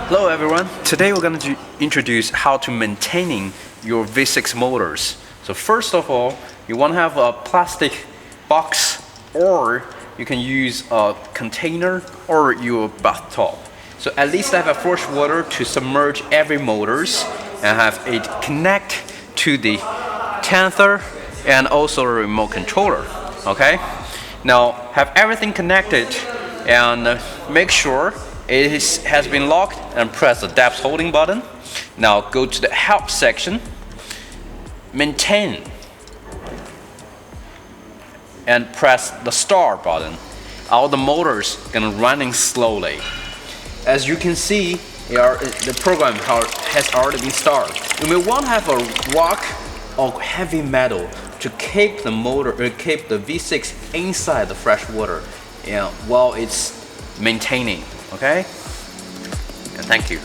Hello everyone, today we're going to introduce how to maintaining your V6 motors. So first of all, you want to have a plastic box, or you can use a container or your bathtub. So at least have a fresh water to submerge every motors and have it connect to the tensor and also a remote controller. Okay, now have everything connected and make sure it has been locked and press the depth holding button. Now go to the help section, maintain, and press the start button. All the motors gonna running slowly. As you can see, the program has already been started. You may want to have a rock or heavy metal to keep the motor, keep the V6 inside the fresh water, while it's maintaining. Okay? And thank you.